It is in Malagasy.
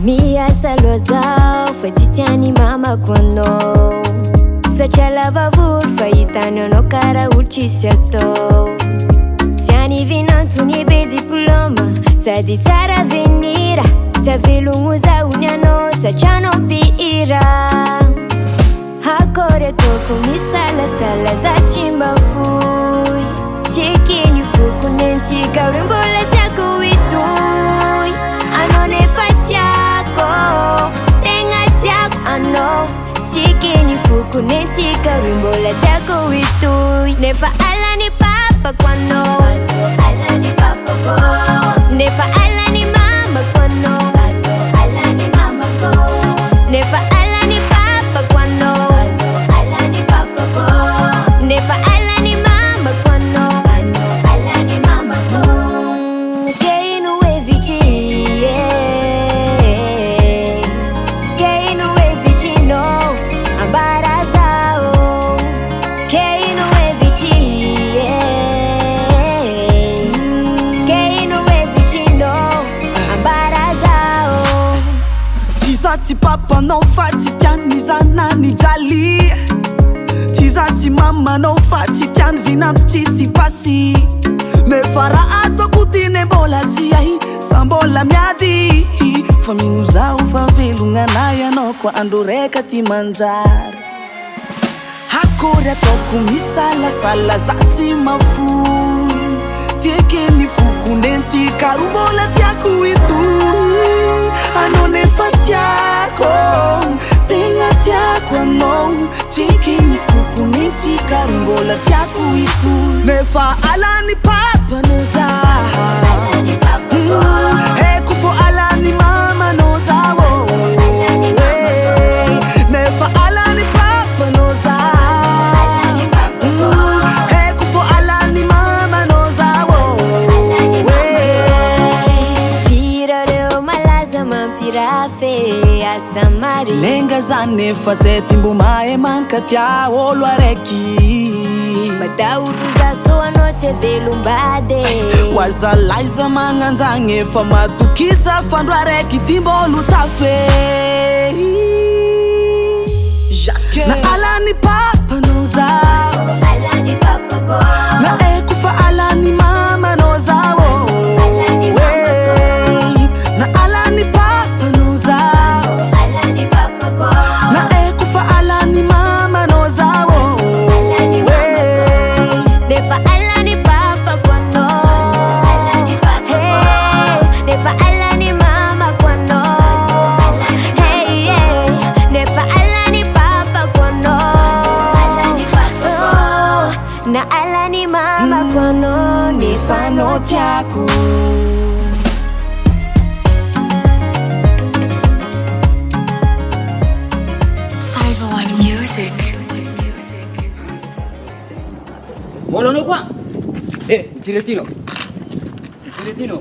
Mia salozao fatitiani mama kwano Sachala vavur faitani ono kara ulchisi ato Tiani vinantuni be diploma Sadi tsara venira Tavelogno zauniano sachano pira Hakore toko misalasala zachimba fui Chikini fuku nenti kaurimbola tiako itui Anone fatiako Tenga tiako ano Chikini fuku nenti kaurimbola tiako itui Nefa ala ni papa kwano Ala ni papa ko Nefa ala ni mama kwano Ala ni mama ko Nefa ala ni papa kwano Ala ni papa ko Nefa ala ni mama kwano Ala ni mama ko Keinu evichi Keinu evichi no Ambarazao Keinu evichi Keinu evichi no Ambarazao Tizati papa no fati tiani zanani jali Tizati mama no fati tiani vinantisi pasi Ne fara ato kutine bola tiai Sambola miadi Faminu zao favelunga naya no kwa andoreka timanzara Hakore toku misala sala zati mafui Tieke ni fuku nenti karubola tiaku itu Anone fatiako Tenga tiako ano Tieke ni fuku nenti karubola tiaku itu Nefa ala ni papa noza Ala ni papa ko Kufo ala ni mama noza Nefa ala ni papa noza Ala ni papa ko Kufo ala ni mama noza Piroreo malaza mampirafe asamari Lenga zane fazeti mbumae manka tia olo areki Matauruza so anote velumbade Wazalaiza manganzange famatukisa fandu areki timbolu tafe Na ala ni papa noza Ala ni papa ko Na kufa ala ni mama noza Ala ni mama ko Na ala ni papa noza Ala ni papa ko Na kufa ala ni mama noza Ala ni mama ko Nefa ala ni papa kwano Ala ni papa ko Nefa ala ni mama kwano Hey yeah Nefa ala ni papa kwano Ala ni papa ko Na ala ni mama kwano Nefa no tiaku Music. Molono qua! Direttino! Direttino!